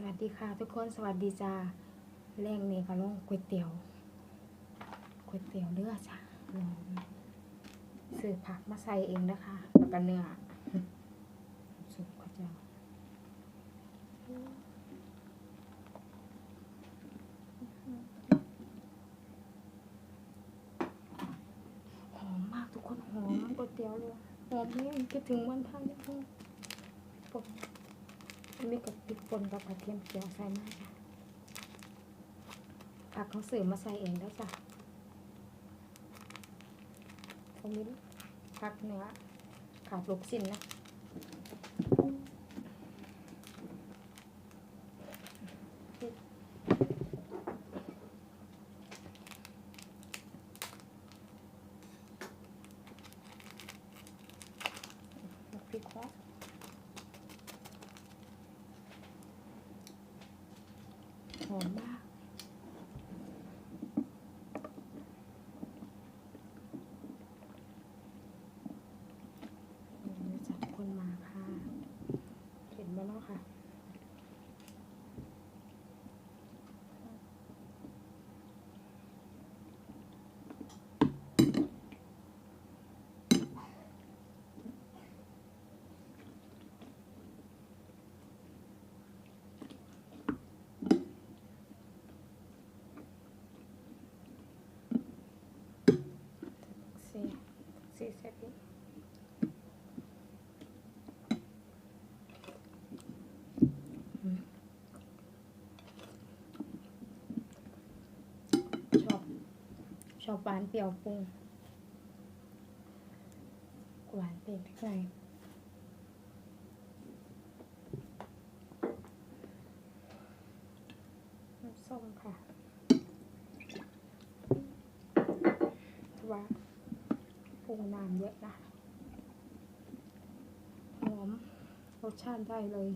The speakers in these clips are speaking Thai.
วัสดีค่ะทุกคนสวัสดีจ้าแรงนี่ก็ลงก๋วยเตี๋ยวเนื้อจ้าลองซื้อผักมาใส่เองนะคะแล้วก็เนื้อสุกก็จะหอมมากทุกคนหอมก๋วยเตี๋ยวเลยหอมเนี่ยคิดถึงวันไทยนะทุกคนมีกับพริกป่นกับกระเทียมเจียวใส่มาจ้ะผักเขาซื้อมาใส่เองได้จ้ะเขามีผักเนื้อขาดลูกชิ้นนะพริกฮอตหอมมากจัดคนมาค่ะเห็นบ้างเนาะค่ะสีเสร็จแล้วชอบหวานเปรี้ยวปรุงหวานเปรี้ยวข้างในน้ำส้มค่ะว่าปรุงน้ำเยอะนะหอมรสชาติได้เลย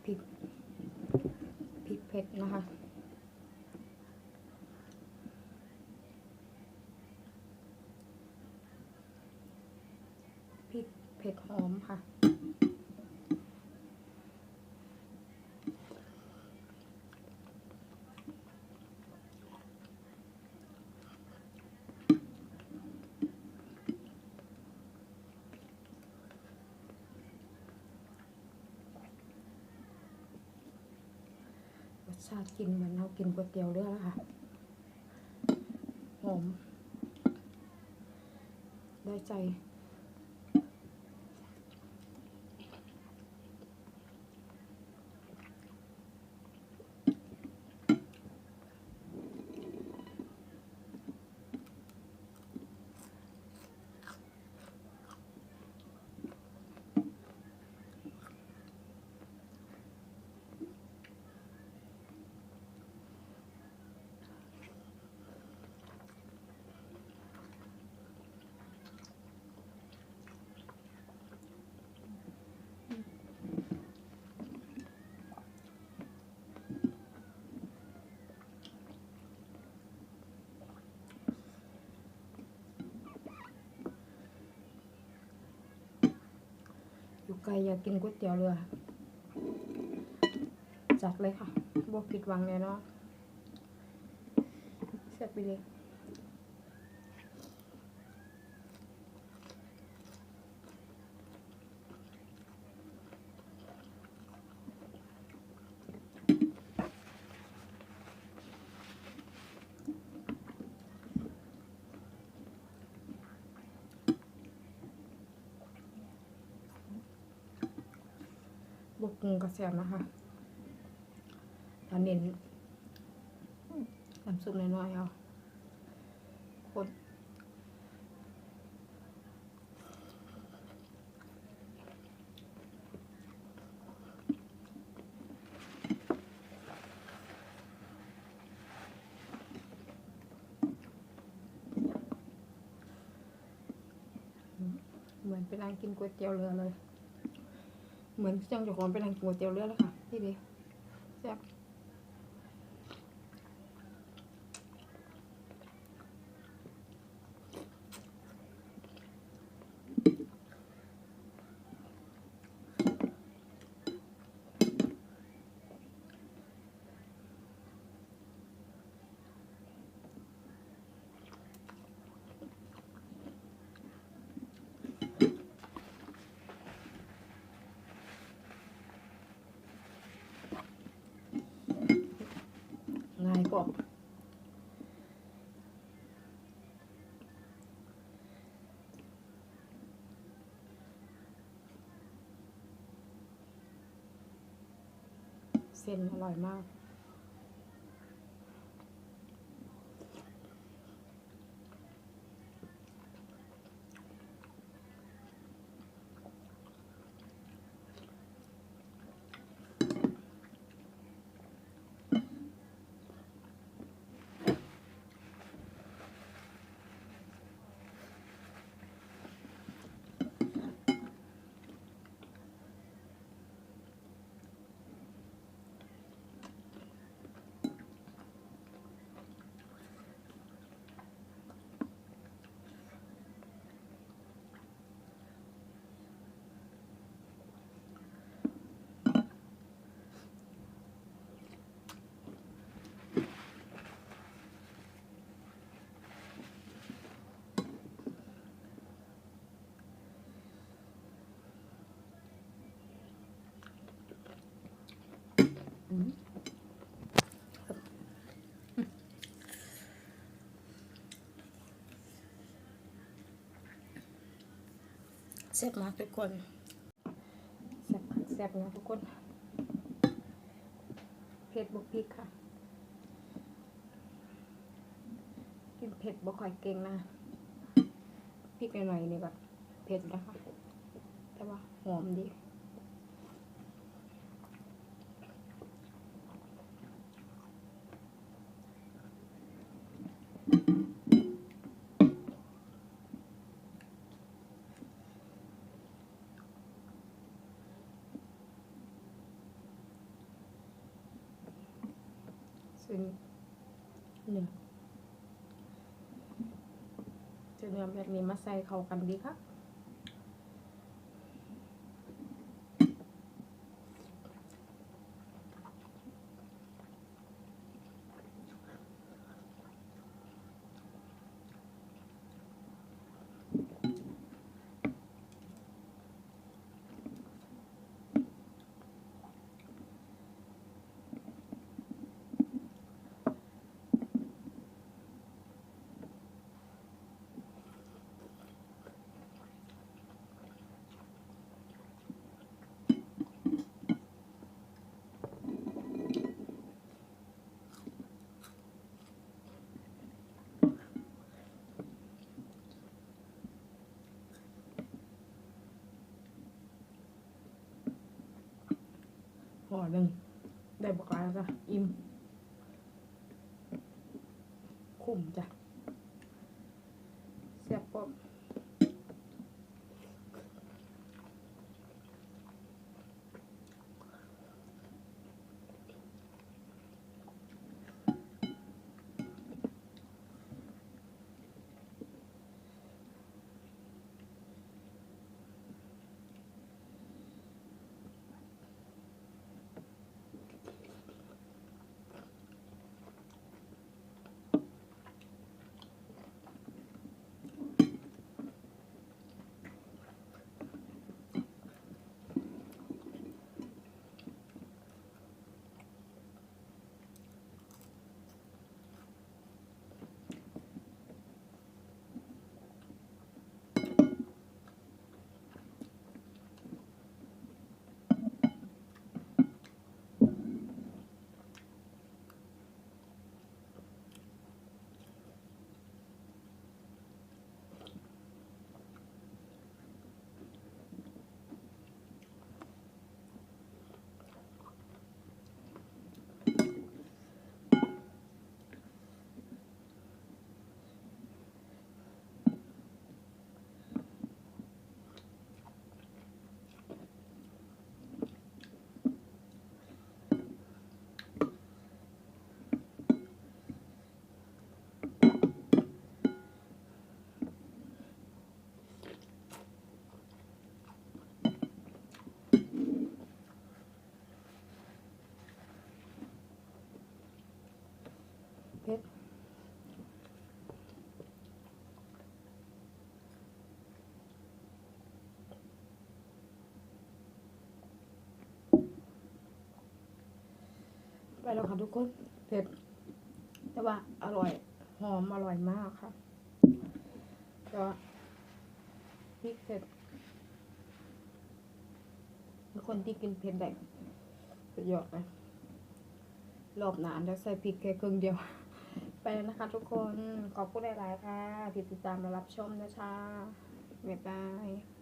พริกเผ็ดนะคะพริกเผ็ดหอมค่ะรสชาติกินเหมือนเรากินก๋วยเตี๋ยวเรือแล้วค่ะหอมได้ใจอยู่ไกลอยากกินก๋วยเตี๋ยวเรือจัดเลยค่ะบ่ผิดหวังเลยเนาะเสร็จไปเลยบวกกุ้งกระแสบนะคะตอนเน้นน้ำซุปน้อยๆเอาคนเหมือนเป็นร้านกินก๋วยเตี๋ยวเรือเลยเหมือนจังเจ้าของเป็นร้านกินก๋วยเตี๋ยวเรือเลยค่ะที่ดี แซ่บง่ายกว่าเส้นอร่อยมากแซ่บมากทุกคนแซ่บแซ่บนะทุกคนเผ็ดบุกพริกค่ะกินเผ็ดบ่ค่อยเก่งนะพริกหน่อยๆนี่แบบเผ็ดนะคะแต่ว่าหอมดีซึ่งเนื้อแบบนี้มาใส่เข้ากันดีค่ะห่อหนึ่งได้บอกแล้วจ้ะอิ่มคุ้มจ้ะแซ่บปอบ ไปแล้วค่ะทุกคนเผ็ดแต่ว่าอร่อยหอมอร่อยมากค่ะแต่ว่าพริกเผ็ดเป็นคนที่กินเผ็ดได้สุดยอดเลยรอบหนานจะใส่พริกแค่ครึ่งเดียวไปแล้วนะคะทุกคนขอบคุณหลายๆค่ะที่ติดตามและรับชมนะคะบ๊ายบาย